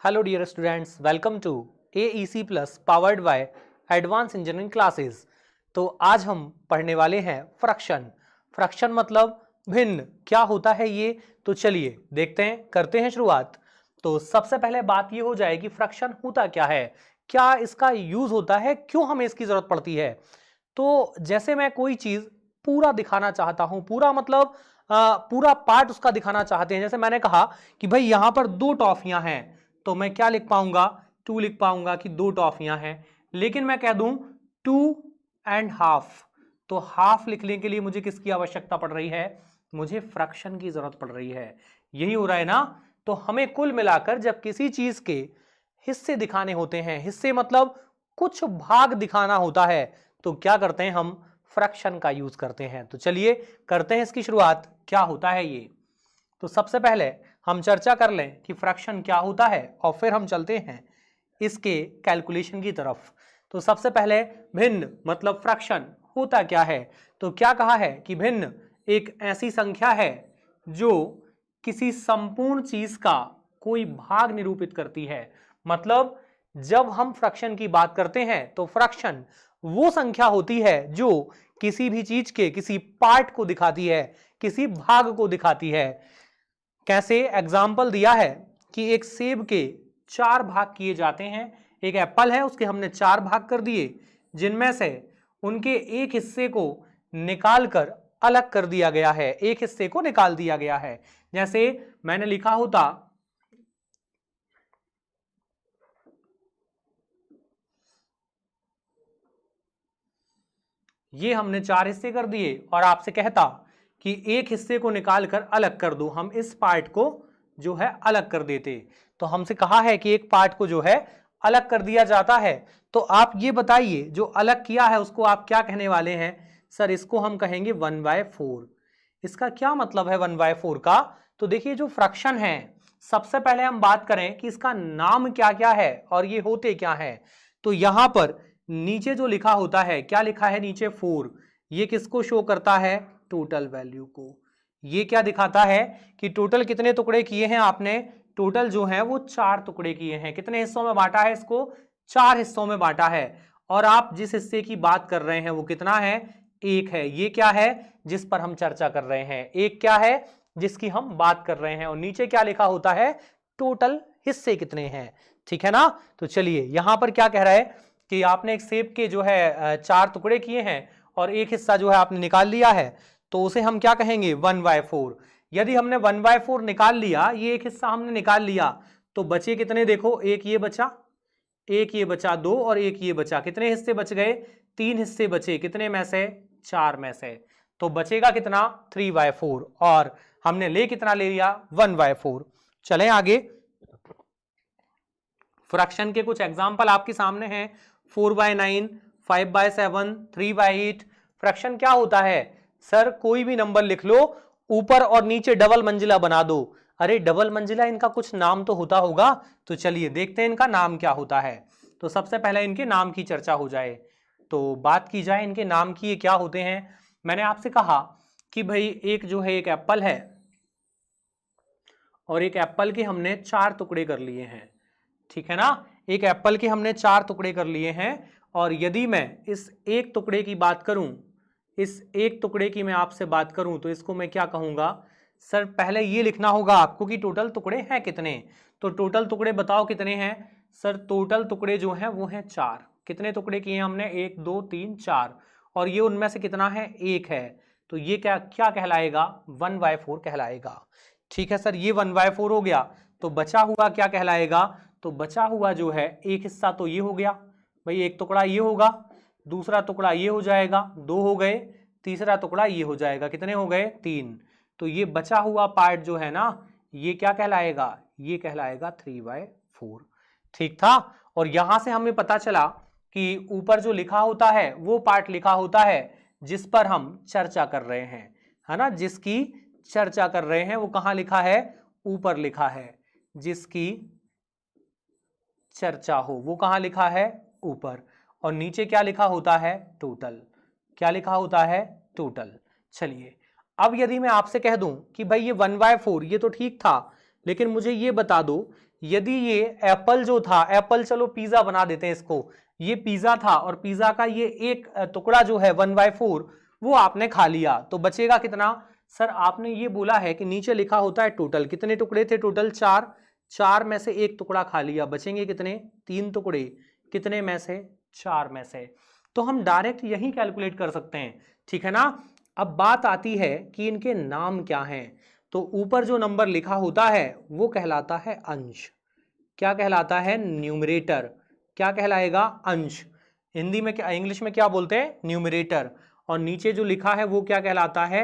Hello dear students, welcome to AEC plus powered by advance engineering classes. तो आज हम पढ़ने वाले हैं फ्रैक्शन। फ्रैक्शन मतलब भिन्न, क्या होता है ये? तो चलिए देखते हैं, करते हैं शुरुआत। तो सबसे पहले बात ये हो जाए कि फ्रैक्शन होता क्या है, क्या इसका यूज होता है, क्यों हमें इसकी जरूरत पड़ती है। तो जैसे मैं कोई चीज पूरा दिखाना चाहता हूं, पूरा मतलब पूरा पार्ट उसका दिखाना चाहते हैं। जैसे मैंने कहा कि भाई यहां पर दो टॉफियां हैं, तो मैं क्या लिख पाऊंगा? 2 लिख पाऊंगा कि दो टॉफियां हैं। लेकिन मैं कह दूं 2.5, तो हाफ लिखने के लिए मुझे किसकी आवश्यकता पड़ रही है? मुझे फ्रैक्शन की जरूरत पड़ रही है। यही हो रहा है ना? तो हमें कुल मिलाकर जब किसी चीज के हिस्से दिखाने होते हैं, हिस्से मतलब कुछ भाग दिखाना होता है, तो क्या करते हैं? हम फ्रैक्शन का यूज करते हैं। तो चलिए करते हैं इसकी शुरुआत, क्या होता है ये। तो सबसे पहले हम चर्चा कर लें कि फ्रैक्शन क्या होता है और फिर हम चलते हैं इसके कैलकुलेशन की तरफ। तो सबसे पहले भिन्न मतलब फ्रैक्शन होता क्या है? तो क्या कहा है कि भिन्न एक ऐसी संख्या है जो किसी संपूर्ण चीज का कोई भाग निरूपित करती है। मतलब जब हम फ्रैक्शन की बात करते हैं तो फ्रैक्शन वो संख्या होती है जो किसी भी चीज के किसी पार्ट को दिखाती है, किसी भाग को दिखाती है। कैसे? एग्जाम्पल दिया है कि एक सेब के 4 भाग किए जाते हैं। एक एप्पल है, उसके हमने 4 भाग कर दिए, जिनमें से उनके एक हिस्से को निकालकर अलग कर दिया गया है, एक हिस्से को निकाल दिया गया है। जैसे मैंने लिखा होता ये हमने 4 हिस्से कर दिए और आपसे कहता कि एक हिस्से को निकालकर अलग कर दो, हम इस पार्ट को जो है अलग कर देते। तो हमसे कहा है कि एक पार्ट को जो है अलग कर दिया जाता है। तो आप ये बताइए, जो अलग किया है उसको आप क्या कहने वाले हैं? सर इसको हम कहेंगे 1/4। इसका क्या मतलब है 1/4 का? तो देखिए जो फ्रैक्शन है, सबसे पहले हम बात करें कि इसका नाम क्या क्या है और ये होते क्या है। तो यहां पर नीचे जो लिखा होता है, क्या लिखा है नीचे? 4। ये किसको शो करता है? टोटल वैल्यू को। ये क्या दिखाता है कि टोटल कितने टुकड़े किए हैं आपने? टोटल जो है वो 4 टुकड़े किए हैं। कितने हिस्सों में बांटा है इसको? 4 हिस्सों में बांटा है। और आप जिस हिस्से की बात कर रहे हैं वो कितना है? 1 है। ये क्या है जिस पर हम चर्चा कर रहे हैं? 1 क्या है जिसकी हम बात कर रहे हैं। और नीचे क्या लिखा होता है? टोटल हिस्से कितने हैं। ठीक है ना? तो चलिए यहां पर क्या कह रहा है कि आपने एक सेब के जो है 4 टुकड़े किए हैं और एक हिस्सा जो है आपने निकाल लिया है, तो उसे हम क्या कहेंगे? 1/4। यदि हमने 1/4 निकाल लिया, ये एक हिस्सा हमने निकाल लिया, तो बचे कितने? देखो, एक ये बचा, एक ये बचा, 2 और एक ये बचा। कितने हिस्से बच गए? 3 हिस्से बचे। कितने में से? 4 में से। तो बचेगा कितना? 3/4। और हमने ले कितना ले लिया? 1/4। चलें आगे। फ्रैक्शन के कुछ एग्जाम्पल आपके सामने हैं। 4/9, 5/7, 3/8। फ्रैक्शन क्या होता है? सर कोई भी नंबर लिख लो, ऊपर और नीचे डबल मंजिला बना दो। अरे डबल मंजिला, इनका कुछ नाम तो होता होगा। तो चलिए देखते हैं इनका नाम क्या होता है। तो सबसे पहले इनके नाम की चर्चा हो जाए, तो बात की जाए इनके नाम की, ये क्या होते हैं। मैंने आपसे कहा कि भाई एक जो है एक एप्पल है, और एक एप्पल के हमने 4 टुकड़े कर लिए हैं। ठीक है ना? एक एप्पल के हमने 4 टुकड़े कर लिए हैं। और यदि मैं इस एक टुकड़े की बात करूं, इस एक टुकड़े की मैं आपसे बात करूं, तो इसको मैं क्या कहूंगा? सर पहले ये लिखना होगा आपको कि टोटल टुकड़े हैं कितने। तो टोटल टुकड़े बताओ कितने हैं। सर टोटल टुकड़े जो हैं वो हैं 4। कितने टुकड़े किए हमने? 1 2 3 4। और ये उनमें से कितना है? 1 है। तो ये क्या क्या कहलाएगा? 1/4 कहलाएगा। ठीक है सर, ये 1/4 हो गया। तो बचा हुआ क्या कहलाएगा? तो बचा हुआ जो है एक हिस्सा तो ये हो गया, भाई एक टुकड़ा ये होगा, दूसरा टुकड़ा ये हो जाएगा, 2 हो गए, तीसरा टुकड़ा ये हो जाएगा। कितने हो गए? 3। तो ये बचा हुआ पार्ट जो है ना, ये क्या कहलाएगा? ये कहलाएगा 3/4। ठीक था? और यहां से हमें पता चला कि ऊपर जो लिखा होता है वो पार्ट लिखा होता है जिस पर हम चर्चा कर रहे हैं, है ना? जिसकी चर्चा कर रहे हैं वो कहां लिखा है? ऊपर लिखा है। जिसकी चर्चा हो वो कहां लिखा है? ऊपर। और नीचे क्या लिखा होता है? टोटल। क्या लिखा होता है? टोटल। चलिए अब यदि मैं आपसे कह दूं कि भाई ये 1/4 ये तो ठीक था, लेकिन मुझे ये बता दो यदि ये एप्पल जो था, एप्पल चलो पिज्जा बना देते हैं इसको, ये पिज्जा था और पिज्जा का ये एक टुकड़ा जो है 1/4 वो आपने खा लिया, तो बचेगा कितना? सर आपने ये बोला है कि नीचे लिखा होता है टोटल, कितने टुकड़े थे टोटल? 4, 4 में से एक टुकड़ा खा लिया, बचेंगे कितने? 3 टुकड़े, कितने में से? 4 में से। तो हम डायरेक्ट यही कैलकुलेट कर सकते हैं, ठीक है ना। अब बात आती है कि इनके नाम क्या हैं। तो ऊपर जो नंबर लिखा होता है वो कहलाता है अंश। क्या कहलाता है? न्यूमरेटर। क्या कहलाएगा? अंश। हिंदी में क्या, इंग्लिश में क्या बोलते हैं? न्यूमरेटर। और नीचे जो लिखा है वो क्या कहलाता है?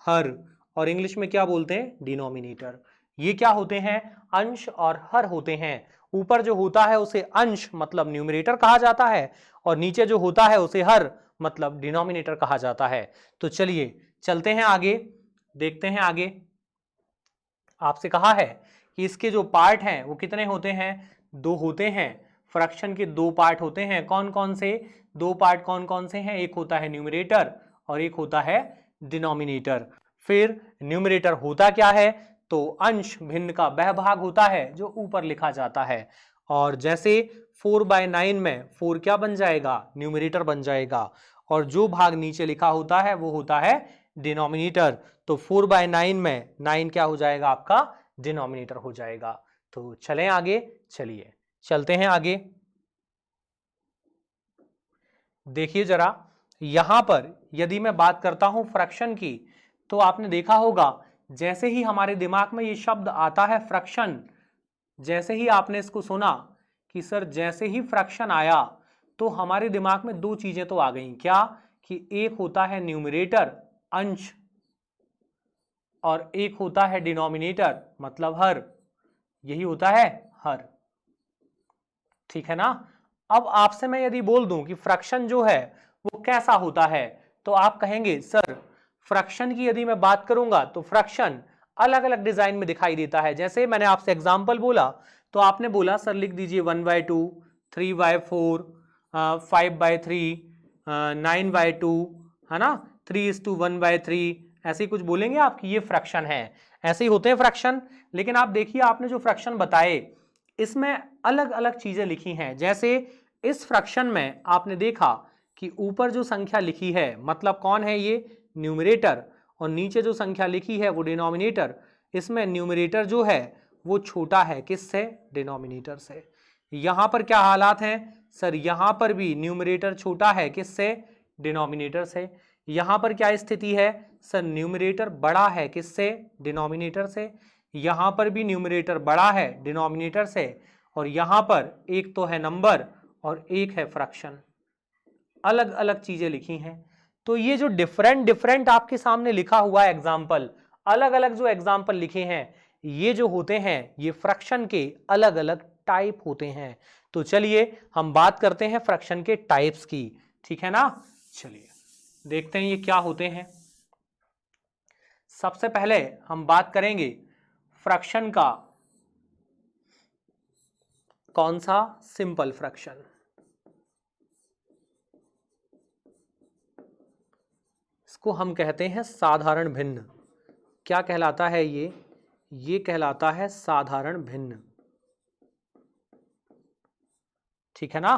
हर। और इंग्लिश में क्या बोलते हैं? डिनोमिनेटर। ये क्या होते हैं? अंश और हर होते हैं। ऊपर जो होता है उसे अंश मतलब न्यूमरेटर कहा जाता है, और नीचे जो होता है उसे हर मतलब डिनोमिनेटर कहा जाता है। तो चलिए चलते हैं आगे, देखते हैं आगे। आपसे कहा है कि इसके जो पार्ट हैं वो कितने होते हैं? 2 होते हैं। फ्रैक्शन के 2 पार्ट होते हैं। कौन कौन से 2 पार्ट? कौन कौन से हैं? एक होता है न्यूमरेटर और एक होता है डिनोमिनेटर। फिर न्यूमरेटर होता क्या है? तो अंश भिन्न का वह भाग होता है जो ऊपर लिखा जाता है। और जैसे 4/9 में 4 क्या बन जाएगा? न्यूमरेटर बन जाएगा, और जो भाग नीचे लिखा होता है वो होता है डिनोमिनेटर। तो 4/9 में 9 क्या हो जाएगा? आपका डिनोमिनेटर हो जाएगा। तो चलें आगे, चलिए चलते हैं आगे। देखिए जरा, यहां पर यदि मैं बात करता हूं फ्रैक्शन की, तो आपने देखा होगा जैसे ही हमारे दिमाग में ये शब्द आता है फ्रैक्शन, जैसे ही आपने इसको सुना कि सर जैसे ही फ्रैक्शन आया तो हमारे दिमाग में 2 चीजें तो आ गई। क्या? कि एक होता है न्यूमरेटर अंश, और एक होता है डिनोमिनेटर मतलब हर। यही होता है हर, ठीक है ना। अब आपसे मैं यदि बोल दूं कि फ्रैक्शन जो है वो कैसा होता है, तो आप कहेंगे सर फ्रैक्शन की यदि मैं बात करूंगा तो फ्रैक्शन अलग अलग डिजाइन में दिखाई देता है। जैसे मैंने आपसे एग्जांपल बोला तो आपने बोला सर लिख दीजिए 1/2, 3/4, 5/3, 9/2, है ना, 3:1/3, ऐसे ही कुछ बोलेंगे आप कि ये फ्रैक्शन है। ऐसे ही होते हैं फ्रैक्शन। लेकिन आप देखिए आपने जो फ्रैक्शन बताए इसमें अलग अलग चीजें लिखी हैं। जैसे इस फ्रैक्शन में आपने देखा कि ऊपर जो संख्या लिखी है मतलब कौन है? ये न्यूमरेटर, और नीचे जो संख्या लिखी है वो डिनोमिनेटर। इसमें न्यूमरेटर जो है वो छोटा है किससे? डिनोमिनेटर से। यहां पर क्या हालात हैं? सर यहां पर भी न्यूमरेटर छोटा है किससे? डिनोमिनेटर से। यहां पर क्या स्थिति है? सर न्यूमरेटर बड़ा है किससे? डिनोमिनेटर से। यहां पर भी न्यूमरेटर बड़ा है डिनोमिनेटर से, और यहां पर एक तो है नंबर और एक है फ्रैक्शन। अलग अलग चीजें लिखी हैं। तो ये जो डिफरेंट डिफरेंट आपके सामने लिखा हुआ है एग्जाम्पल, अलग अलग जो एग्जाम्पल लिखे हैं, ये जो होते हैं ये फ्रैक्शन के अलग अलग टाइप होते हैं। तो चलिए हम बात करते हैं फ्रैक्शन के टाइप्स की, ठीक है ना। चलिए देखते हैं ये क्या होते हैं। सबसे पहले हम बात करेंगे फ्रैक्शन का, कौन सा? Simple fraction. इसको हम कहते हैं साधारण भिन्न। क्या कहलाता है ये? ये कहलाता है साधारण भिन्न, ठीक है ना।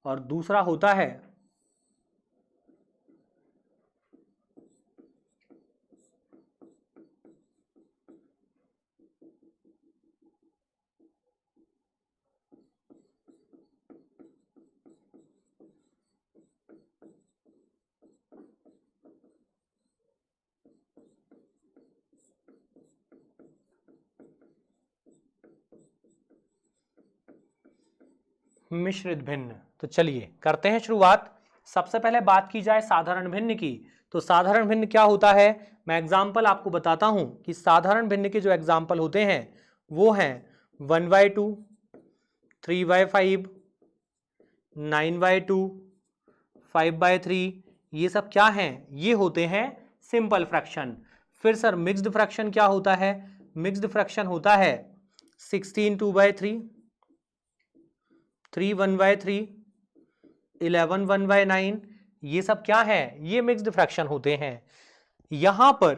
और दूसरा होता है मिश्रित भिन्न। तो चलिए करते हैं शुरुआत। सबसे पहले बात की जाए साधारण भिन्न की, तो साधारण भिन्न क्या होता है? मैं एग्जाम्पल आपको बताता हूं कि साधारण भिन्न के जो एग्जाम्पल होते हैं वो हैं 1/2, 3/5, 9/2, 5/3। ये सब क्या हैं? ये होते हैं सिंपल फ्रैक्शन। फिर सर मिक्स्ड फ्रैक्शन क्या होता है? मिक्स्ड फ्रैक्शन होता है 16 2/3, 3 1/3, 11 1/9। ये सब क्या है? ये मिक्स्ड फ्रैक्शन होते हैं। यहां पर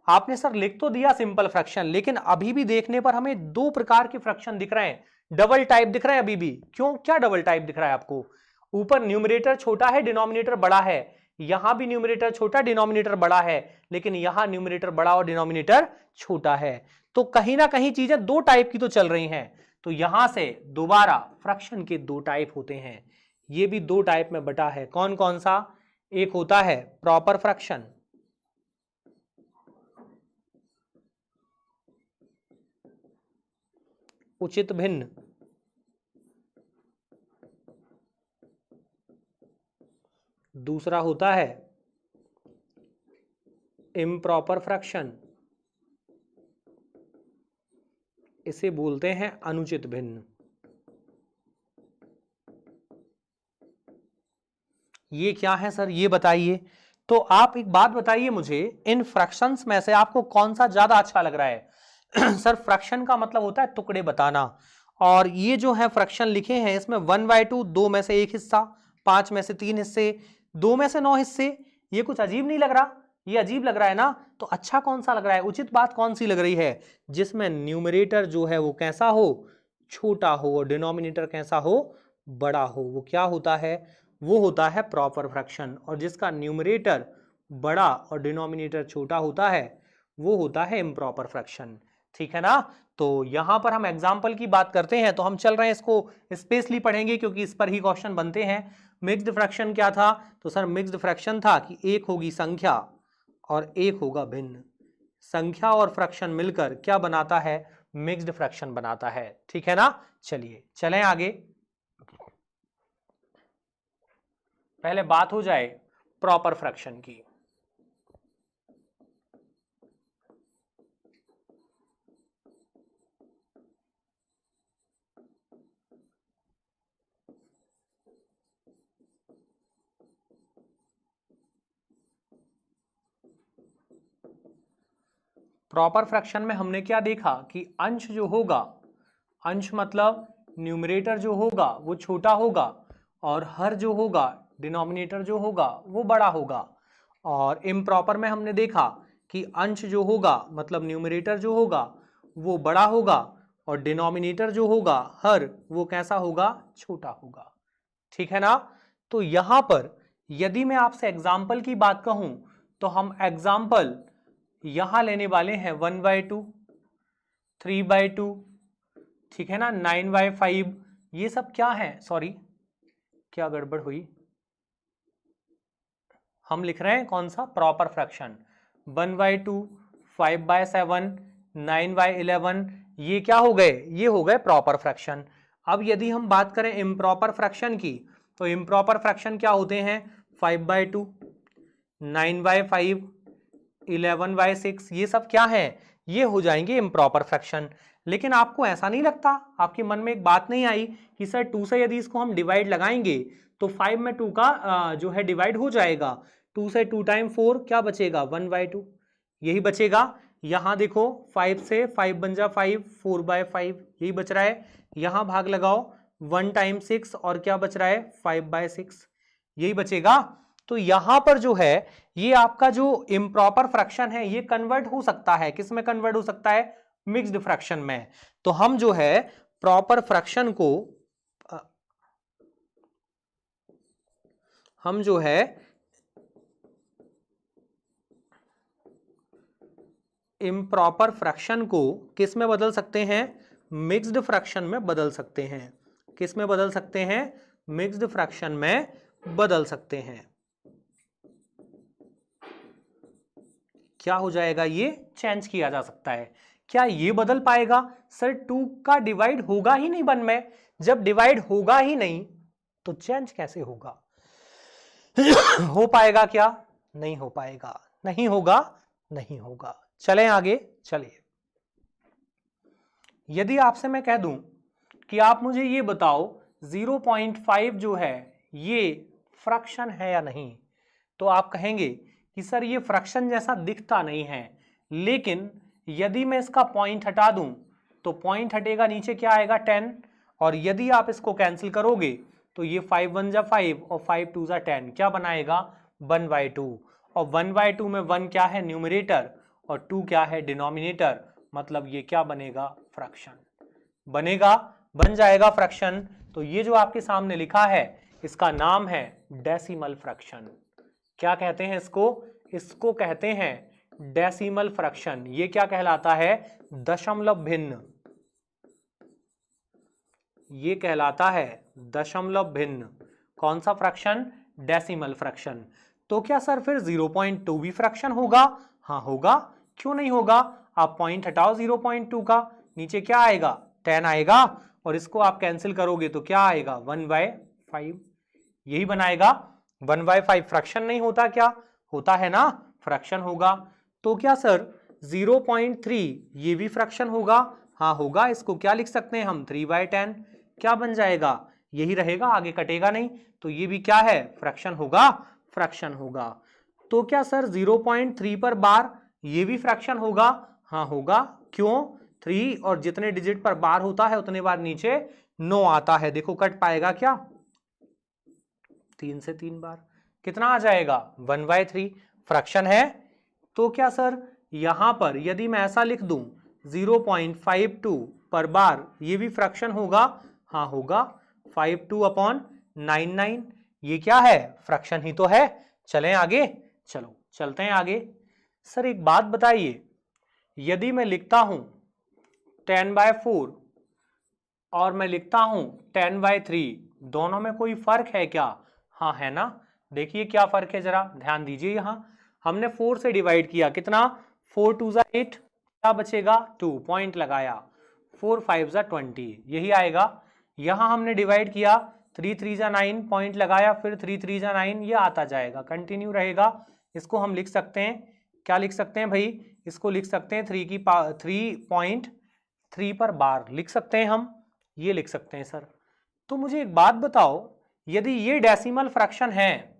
आपने सर लिख तो दिया सिंपल फ्रैक्शन, लेकिन अभी भी देखने पर हमें 2 प्रकार के फ्रैक्शन दिख रहे हैं डबल टाइप दिख रहा है अभी भी। क्यों, क्या डबल टाइप दिख रहा है आपको? ऊपर न्यूमरेटर छोटा है, डिनोमिनेटर बड़ा है, यहां भी न्यूमरेटर छोटा, डिनोमिनेटर बड़ा है, लेकिन यहां न्यूमरेटर बड़ा और डिनोमिनेटर छोटा है। तो कहीं ना कहीं चीजें दो टाइप की तो चल रही हैं। तो यहां से दोबारा फ्रैक्शन के दो टाइप होते हैं, ये भी दो टाइप में बटा है। कौन कौन सा? एक होता है प्रॉपर फ्रैक्शन, उचित भिन्न, दूसरा होता है इम्प्रॉपर फ्रैक्शन, इसे बोलते हैं अनुचित भिन्न। ये क्या है सर, ये बताइए। तो आप एक बात बताइए मुझे, इन फ्रैक्शंस में से आपको कौन सा ज्यादा अच्छा लग रहा है? सर फ्रैक्शन का मतलब होता है टुकड़े बताना, और ये जो है फ्रैक्शन लिखे हैं इसमें 1/2, 2 में से 1 हिस्सा, 5 में से 3 हिस्से, 2 में से 9 हिस्से, ये कुछ अजीब नहीं लग रहा? ये अजीब लग रहा है ना? तो अच्छा कौन सा लग रहा है, उचित बात कौन सी लग रही है? जिसमें न्यूमरेटर जो है वो कैसा हो, छोटा हो, और डिनोमिनेटर कैसा हो, बड़ा हो। वो क्या होता है? वो होता है प्रॉपर फ्रैक्शन। और जिसका न्यूमरेटर बड़ा और डिनोमिनेटर छोटा होता है वो होता है इम्प्रॉपर फ्रैक्शन। ठीक है ना? तो यहां पर हम एग्जाम्पल की बात करते हैं, तो हम चल रहे हैं इसको स्पेशली पढ़ेंगे क्योंकि इस पर ही क्वेश्चन बनते हैं। मिक्स्ड फ्रैक्शन क्या था? तो सर मिक्स्ड फ्रैक्शन था कि एक होगी संख्या और एक होगा भिन्न। संख्या और फ्रैक्शन मिलकर क्या बनाता है? मिक्स्ड फ्रैक्शन बनाता है। ठीक है ना? चलिए चलें आगे। पहले बात हो जाए प्रॉपर फ्रैक्शन की। प्रॉपर फ्रैक्शन में हमने क्या देखा कि अंश जो होगा, अंश मतलब न्यूमरेटर जो होगा वो छोटा होगा, और हर जो होगा, डिनोमिनेटर जो होगा वो बड़ा होगा। और इम्प्रॉपर में हमने देखा कि अंश जो होगा मतलब न्यूमरेटर जो होगा वो बड़ा होगा, और डिनोमिनेटर जो होगा हर, वो कैसा होगा? छोटा होगा। ठीक है ना? तो यहां पर यदि मैं आपसे एग्जाम्पल की बात कहूं तो हम एग्जाम्पल यहां लेने वाले हैं 1/2, 3/2, ठीक है ना, 9/5। ये सब क्या है? सॉरी, क्या गड़बड़ हुई? हम लिख रहे हैं कौन सा? Proper fraction. 1/2, 5/7, 9/11, ये क्या हो गए? ये हो गए प्रॉपर फ्रैक्शन। अब यदि हम बात करें इम्प्रॉपर फ्रैक्शन की, तो इम्प्रॉपर फ्रैक्शन क्या होते हैं? 5/2, 9/5, 11/6, ये सब क्या है? ये हो जाएंगे इम्प्रॉपर फ्रैक्शन। लेकिन आपको ऐसा नहीं लगता, आपके मन में एक बात नहीं आई कि सर 2 से यदि इसको हम डिवाइड लगाएंगे तो 5 में 2 का जो है डिवाइड हो जाएगा, 2 से 2 टाइम 4, क्या बचेगा? 1/2, यही बचेगा। यहां देखो 5 से 5 बन जा 5, 4/5, यही बच रहा है। यहां भाग लगाओ 1 टाइम 6, और क्या बच रहा है? 5/6, यही बचेगा। तो यहां पर जो है ये आपका जो इम्प्रॉपर फ्रैक्शन है ये कन्वर्ट हो सकता है, किस में कन्वर्ट हो सकता है? मिक्स्ड फ्रैक्शन में। तो हम जो है प्रॉपर फ्रैक्शन को हम जो है इम्प्रॉपर फ्रैक्शन को किस में बदल सकते हैं? मिक्स्ड फ्रैक्शन में बदल सकते हैं। किस में बदल सकते हैं? मिक्स्ड फ्रैक्शन में बदल सकते हैं। क्या हो जाएगा? ये चेंज किया जा सकता है। क्या ये बदल पाएगा? सर 2 का डिवाइड होगा ही नहीं 1 में। जब डिवाइड होगा ही नहीं तो चेंज कैसे होगा? हो पाएगा क्या? नहीं हो पाएगा। नहीं होगा, नहीं होगा। चलें आगे। चलिए, यदि आपसे मैं कह दूं कि आप मुझे ये बताओ 0.5 जो है ये फ्रैक्शन है या नहीं, तो आप कहेंगे कि सर ये फ्रैक्शन जैसा दिखता नहीं है, लेकिन यदि मैं इसका पॉइंट हटा दूं तो पॉइंट हटेगा, नीचे क्या आएगा? 10, और यदि आप इसको कैंसिल करोगे तो ये 5 1 जा 5 और 5 2 जा 10, क्या बनाएगा? 1/2। और 1/2 में 1 क्या है? न्यूमरेटर, और 2 क्या है? डिनोमिनेटर। मतलब ये क्या बनेगा? फ्रैक्शन बनेगा। बन जाएगा फ्रैक्शन। तो ये जो आपके सामने लिखा है इसका नाम है डेसिमल फ्रैक्शन। क्या कहते हैं इसको? इसको कहते हैं डेसिमल फ्रैक्शन। ये क्या कहलाता है? दशमलव भिन्न। ये कहलाता है दशमलव भिन्न। कौन सा फ्रैक्शन? Decimal fraction. तो क्या सर फिर 0.2 भी फ्रैक्शन होगा? हाँ होगा, क्यों नहीं होगा? आप पॉइंट हटाओ 0.2 का, नीचे क्या आएगा? 10 आएगा, और इसको आप कैंसिल करोगे तो क्या आएगा? 1/5। यही बनाएगा 1/5। फ्रैक्शन नहीं होता क्या? होता है ना, फ्रैक्शन होगा। तो क्या सर 0.3 ये भी फ्रैक्शन होगा? हाँ होगा। इसको क्या लिख सकते हैं हम? 3/10। क्या बन जाएगा? यही रहेगा, आगे कटेगा नहीं। तो ये भी क्या है? फ्रैक्शन होगा, फ्रैक्शन होगा। तो क्या सर 0.3 पर बार ये भी फ्रैक्शन होगा? हाँ होगा, क्यों? 3 और जितने डिजिट पर बार होता है उतने बार नीचे 9 आता है। देखो कट पाएगा क्या? 3 से 3 बार कितना आ जाएगा? 1/3 फ्रैक्शन है। तो क्या सर यहां पर यदि मैं ऐसा लिख दूं 0.52 पर बार ये भी फ्रैक्शन होगा? हाँ होगा, 52/99। ये क्या है? फ्रैक्शन ही तो है। चलें आगे, चलो चलते हैं आगे। सर एक बात बताइए, यदि मैं लिखता हूं 10/4 और मैं लिखता हूं 10/3, दोनों में कोई फर्क है क्या? हाँ है ना। देखिए क्या फर्क है, जरा ध्यान दीजिए। यहां हमने 4 से डिवाइड किया, कितना? 4 2 ज़ा 8, क्या बचेगा? 2, पॉइंट लगाया। 4 5 ज़ा 20, यही आएगा। यहां हमने डिवाइड किया, 3 3 ज़ा 9, पॉइंट लगाया, फिर 3 3 ज़ा 9, ये आता जाएगा, कंटिन्यू रहेगा। इसको हम लिख सकते हैं, क्या लिख सकते हैं भाई? इसको लिख सकते हैं 3.3 पर बार लिख सकते हैं हम, ये लिख सकते हैं सर। तो मुझे एक बात बताओ, यदि ये डेसिमल फ्रैक्शन है,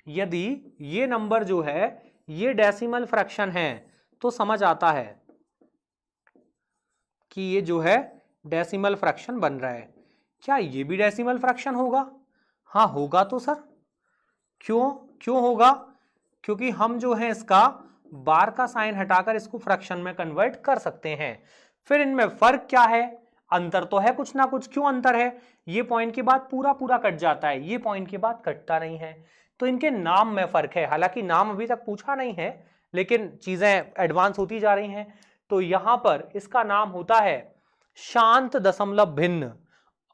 यदि ये नंबर जो है ये डेसिमल फ्रैक्शन है, तो समझ आता है कि ये जो है डेसिमल फ्रैक्शन बन रहा है। क्या ये भी डेसिमल फ्रैक्शन होगा? हाँ होगा तो सर। क्यों? क्यों होगा? क्योंकि हम जो है इसका बार का साइन हटाकर इसको फ्रैक्शन में कन्वर्ट कर सकते हैं। फिर इनमें फर्क क्या है? अंतर तो है कुछ ना कुछ। क्यों अंतर है? ये पॉइंट के बाद पूरा पूरा कट जाता है, ये पॉइंट के बाद कटता नहीं है। तो इनके नाम में फर्क है। हालांकि नाम अभी तक पूछा नहीं है, लेकिन चीजें एडवांस होती जा रही हैं। तो यहां पर इसका नाम होता है शांत दशमलव भिन्न।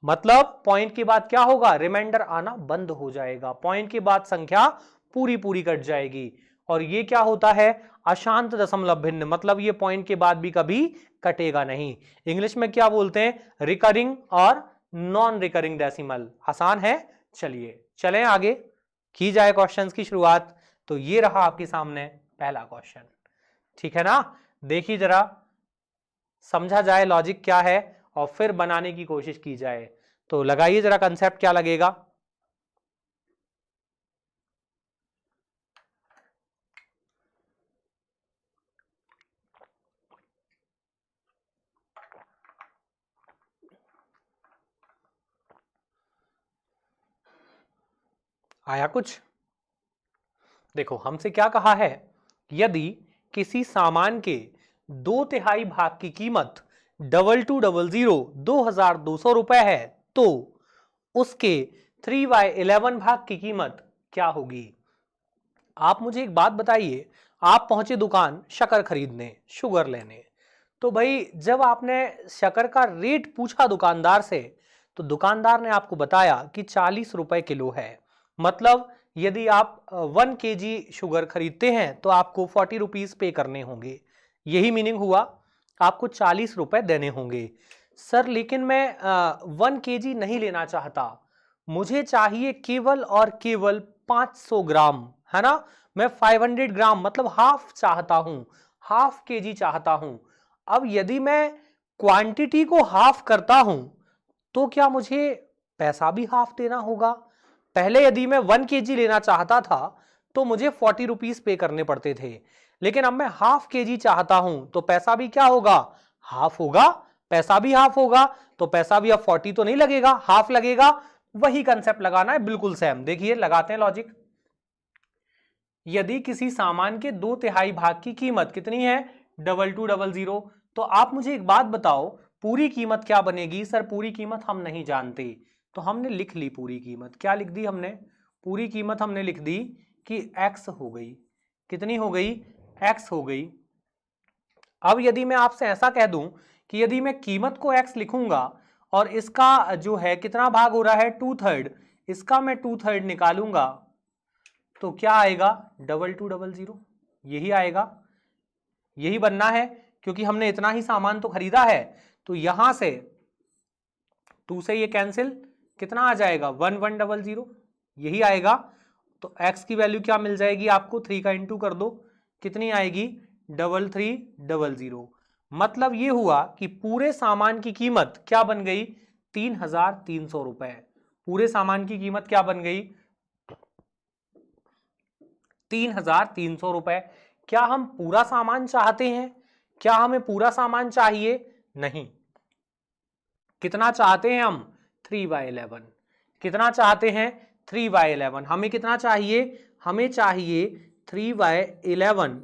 मतलब पॉइंट के बाद क्या होगा? रिमाइंडर आना बंद हो जाएगा, पॉइंट के बाद संख्या पूरी पूरी कट जाएगी। और ये क्या होता है? अशांत दशमलव भिन्न, मतलब ये पॉइंट के बाद भी कभी कटेगा नहीं। इंग्लिश में क्या बोलते हैं? रिकरिंग और नॉन रिकरिंग डेसिमल। आसान है। चलिए चलें आगे, की जाए क्वेश्चंस की शुरुआत। तो ये रहा आपके सामने पहला क्वेश्चन, ठीक है ना? देखिए जरा, समझा जाए लॉजिक क्या है और फिर बनाने की कोशिश की जाए। तो लगाइए जरा कंसेप्ट क्या लगेगा। आया कुछ? देखो हमसे क्या कहा है, यदि किसी सामान के 2/3 भाग की कीमत 2200 रुपए है, तो उसके 3/11 भाग की कीमत क्या होगी? आप मुझे एक बात बताइए, आप पहुंचे दुकान शक्कर खरीदने, शुगर लेने। तो भाई जब आपने शक्कर का रेट पूछा दुकानदार से, तो दुकानदार ने आपको बताया कि 40 रुपए किलो है। मतलब यदि आप 1 kg शुगर खरीदते हैं तो आपको 40 रुपीज पे करने होंगे। यही मीनिंग हुआ, आपको 40 रुपए देने होंगे। सर लेकिन मैं 1 kg नहीं लेना चाहता, मुझे चाहिए केवल और केवल 500 ग्राम, है ना? मैं 500 ग्राम मतलब हाफ चाहता हूं, हाफ केजी चाहता हूं। अब यदि मैं क्वांटिटी को हाफ करता हूं, तो क्या मुझे पैसा भी हाफ देना होगा? पहले यदि मैं 1 kg लेना चाहता था तो मुझे 40 रुपीज पे करने पड़ते थे, लेकिन अब मैं हाफ kg चाहता हूं तो पैसा भी क्या होगा? हाफ होगा। पैसा भी हाफ होगा तो पैसा भी अब 40 तो नहीं लगेगा, हाफ लगेगा। वही कंसेप्ट लगाना है, बिल्कुल सेम। देखिए लगाते हैं लॉजिक। यदि किसी सामान के 2/3 भाग की कीमत कितनी है? 2200। तो आप मुझे एक बात बताओ, पूरी कीमत क्या बनेगी? सर पूरी कीमत हम नहीं जानते, तो हमने लिख ली पूरी कीमत। क्या लिख दी हमने? पूरी कीमत हमने लिख दी कि x हो गई। कितनी हो गई? x हो गई। अब यदि मैं आपसे ऐसा कह दूं कि यदि मैं कीमत को x लिखूंगा और इसका जो है कितना भाग हो रहा है? 2/3, इसका मैं 2/3 निकालूंगा तो क्या आएगा? 2200। यही आएगा, यही बनना है, क्योंकि हमने इतना ही सामान तो खरीदा है। तो यहां से 2 से ये कैंसिल, कितना आ जाएगा? 1100, यही आएगा। तो x की वैल्यू क्या मिल जाएगी आपको? 3 का इंटू कर दो, कितनी आएगी? 3300। मतलब ये हुआ कि पूरे सामान की कीमत क्या बन गई? 3300 रुपए। पूरे सामान की कीमत क्या बन गई? 3300 रुपए। क्या हम पूरा सामान चाहते हैं? क्या हमें पूरा सामान चाहिए? नहीं। कितना चाहते हैं हम? 3/11। कितना चाहते हैं? 3/11। हमें कितना चाहिए? हमें चाहिए 3/11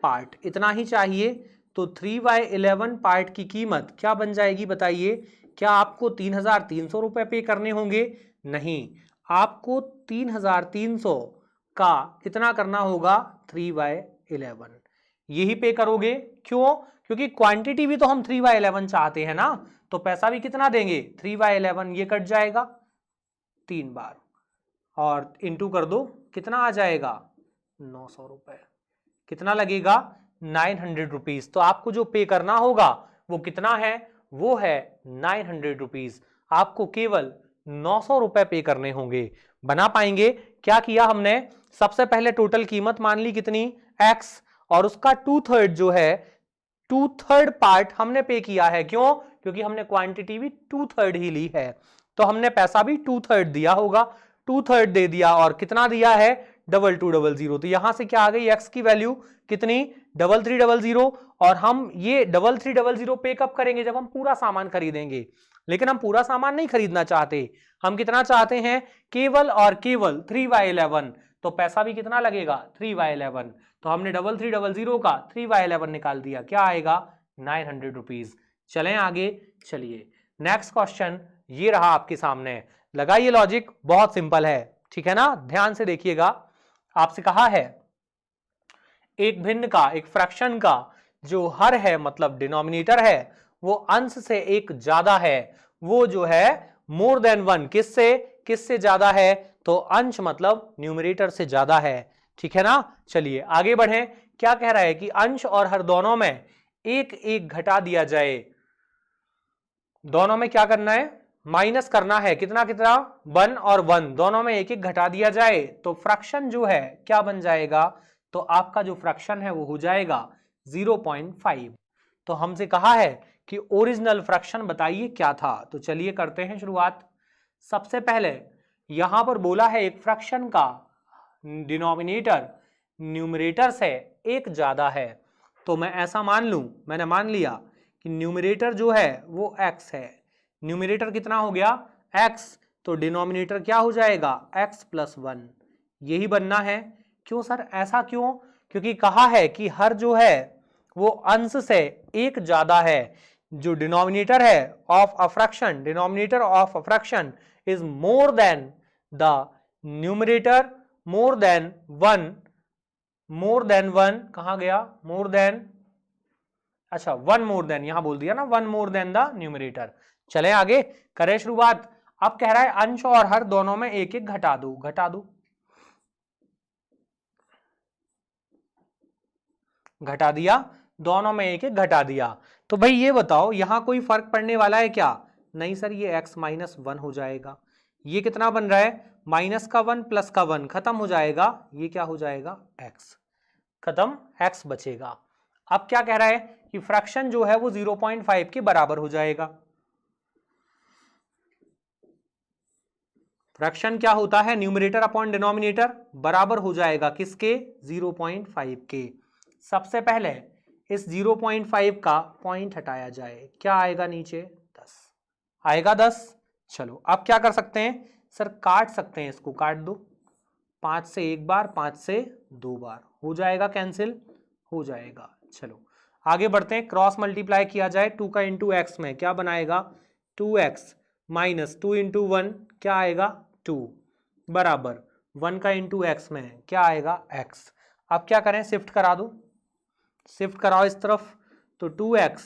पार्ट, इतना ही चाहिए। तो 3/11 पार्ट की कीमत क्या बन जाएगी बताइए? क्या आपको 3300 रुपए पे करने होंगे? नहीं, आपको 3300 का कितना करना होगा? 3/11। यही पे करोगे। क्यों? क्योंकि क्वांटिटी भी तो हम 3/11 चाहते हैं ना, तो पैसा भी कितना देंगे? 3/11। ये कट जाएगा 3 बार और इंटू कर दो, कितना आ जाएगा? 900 रुपए। कितना लगेगा? 900 रुपीज। तो आपको जो पे करना होगा वो कितना है? वो है 900 रुपीज। आपको केवल 900 रुपए पे करने होंगे। बना पाएंगे? क्या किया हमने? सबसे पहले टोटल कीमत मान ली कितनी? x, और उसका 2/3 जो है, 2/3 पार्ट हमने पे किया है। क्यों? क्योंकि हमने क्वांटिटी भी 2/3 ही ली है, तो हमने पैसा भी 2/3 दिया होगा। 2/3 दे दिया और कितना दिया है? 2200। तो यहां से क्या आ गई? x की वैल्यू कितनी? 3300। और हम ये 3300 पे कब करेंगे? जब हम पूरा सामान खरीदेंगे। लेकिन हम पूरा सामान नहीं खरीदना चाहते, हम कितना चाहते हैं? केवल और केवल 3/11। तो पैसा भी कितना लगेगा? 3/11। तो हमने 3300 का 3/11 निकाल दिया, क्या आएगा? 900 रुपीज। चलें आगे। चलिए नेक्स्ट क्वेश्चन ये रहा आपके सामने। लगाइए लॉजिक, बहुत सिंपल है, ठीक है ना? ध्यान से देखिएगा। आपसे कहा है एक भिन्न का, एक फ्रैक्शन का जो हर है, मतलब डिनोमिनेटर है, वो अंश से एक ज्यादा है। वो जो है मोर देन 1, किससे? किससे ज्यादा है? तो अंश मतलब न्यूमरेटर से ज्यादा है, ठीक है ना? चलिए आगे बढ़ें। क्या कह रहा है कि अंश और हर दोनों में एक एक घटा दिया जाए। दोनों में क्या करना है? माइनस करना है। कितना कितना? 1 और 1 दोनों में एक एक घटा दिया जाए, तो फ्रैक्शन जो है क्या बन जाएगा? तो आपका जो फ्रैक्शन है वो हो जाएगा 0.5। तो हमसे कहा है कि ओरिजिनल फ्रैक्शन बताइए क्या था। तो चलिए करते हैं शुरुआत। सबसे पहले यहां पर बोला है एक फ्रैक्शन का डिनोमिनेटर न्यूमरेटर से एक ज्यादा है। तो मैं ऐसा मान लूं, मैंने मान लिया कि न्यूमरेटर जो है वो x है। न्यूमरेटर कितना हो गया? x। तो डिनोमिनेटर क्या हो जाएगा? x + 1। यही बनना है। क्यों सर, ऐसा क्यों? क्योंकि कहा है कि हर जो है वो अंश से एक ज्यादा है। जो डिनोमिनेटर है of a fraction, denominator of a fraction is more than the numerator, more than 1। More than 1 कहां गया? मोर देन, अच्छा 1 मोर देन, यहां बोल दिया ना, 1 मोर देन द न्यूमरेटर। चले आगे, करें शुरुआत। अब कह रहा है अंश और हर दोनों में एक एक घटा दो। घटा दो, घटा दिया, दोनों में एक एक घटा दिया। तो भाई ये बताओ यहां कोई फर्क पड़ने वाला है क्या? नहीं सर, ये x - 1 हो जाएगा। ये कितना बन रहा है? -1 + 1 खत्म हो जाएगा। ये क्या हो जाएगा? x खत्म, x बचेगा। अब क्या कह रहा है कि फ्रैक्शन जो है वो 0.5 के बराबर हो जाएगा। फ्रैक्शन क्या होता है? न्यूमरेटर अपॉन डिनोमिनेटर बराबर हो जाएगा किसके? 0.5 के। सबसे पहले इस 0.5 का पॉइंट हटाया जाए, क्या आएगा नीचे? 10 आएगा। 10। चलो अब क्या कर सकते हैं सर? काट सकते हैं, इसको काट दो। 5 से एक बार, 5 से 2 बार, हो जाएगा कैंसिल, हो जाएगा। चलो आगे बढ़ते हैं, क्रॉस मल्टीप्लाई किया जाए 2 का इंटू एक्स में क्या बनाएगा 2x माइनस 2 इंटू 1 क्या आएगा 2 बराबर 1 का इंटू एक्स में क्या आएगा x। अब क्या करें, शिफ्ट करा दो, शिफ्ट कराओ इस तरफ, तो 2x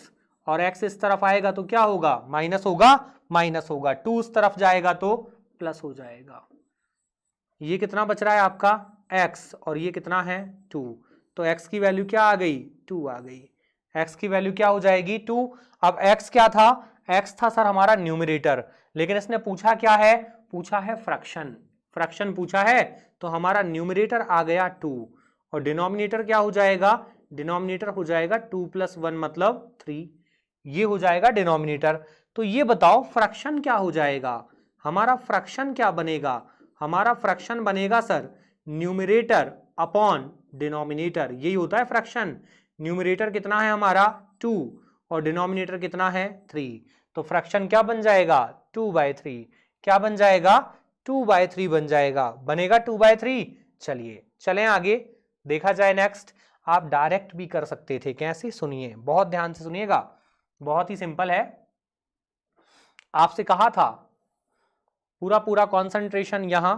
और x इस तरफ आएगा तो क्या होगा माइनस होगा, माइनस होगा, 2 उस तरफ जाएगा तो प्लस हो जाएगा। ये कितना बच रहा है आपका x और ये कितना है 2, तो x की वैल्यू क्या आ गई 2 आ गई, x की वैल्यू क्या हो जाएगी 2। अब x क्या था, x था सर हमारा न्यूमरेटर, लेकिन इसने पूछा क्या है, पूछा है फ्रैक्शन, फ्रैक्शन पूछा है, तो हमारा न्यूमरेटर आ गया 2 और डिनोमिनेटर क्या हो जाएगा, डिनोमिनेटर हो जाएगा 2 + 1 मतलब 3, ये हो जाएगा डिनोमिनेटर। तो ये बताओ फ्रैक्शन क्या हो जाएगा, हमारा फ्रैक्शन क्या बनेगा, हमारा फ्रैक्शन बनेगा सर न्यूमरेटर अपॉन डिनोमिनेटर, यही होता है फ्रैक्शन। न्यूमरेटर कितना है हमारा 2 और डिनोमिनेटर कितना है 3, तो फ्रैक्शन क्या बन जाएगा 2/3, क्या बन जाएगा 2/3 बन जाएगा, बनेगा 2/3। चलिए चलें आगे, देखा जाए नेक्स्ट। आप डायरेक्ट भी कर सकते थे, कैसे सुनिए, बहुत ध्यान से सुनिएगा, बहुत ही सिंपल है। आपसे कहा था पूरा पूरा कंसंट्रेशन यहां,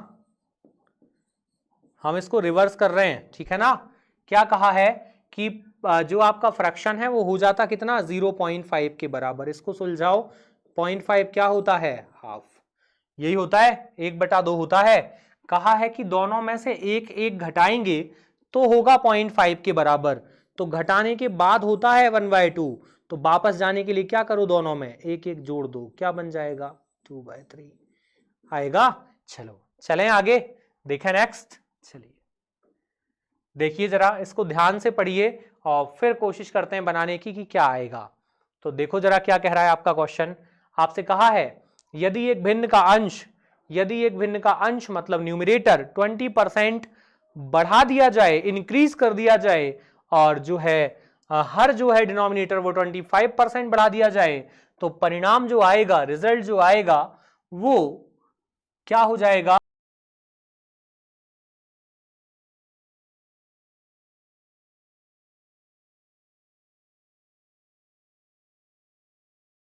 हम इसको रिवर्स कर रहे हैं, ठीक है ना। क्या कहा है कि जो आपका फ्रैक्शन है वो हो जाता कितना 0.5 के बराबर, इसको सुलझाओ, 0.5 क्या होता है हाफ, यही होता है 1/2 होता है। कहा है कि दोनों में से एक एक घटाएंगे तो होगा 0.5 के बराबर, तो घटाने के बाद होता है 1/2, तो वापस जाने के लिए क्या करो, दोनों में एक एक जोड़ दो, क्या बन जाएगा 2/3 आएगा। चलो चलें आगे, देखें नेक्स्ट। चलिए देखिए जरा, इसको ध्यान से पढ़िए और फिर कोशिश करते हैं बनाने की कि क्या आएगा। तो देखो जरा क्या कह रहा है आपका क्वेश्चन, आपसे कहा है यदि एक भिन्न का अंश, यदि एक भिन्न का अंश मतलब न्यूमरेटर 20% बढ़ा दिया जाए, इंक्रीज कर दिया जाए, और जो है हर जो है डिनोमिनेटर वो 25% बढ़ा दिया जाए, तो परिणाम जो आएगा, रिजल्ट जो आएगा वो क्या हो जाएगा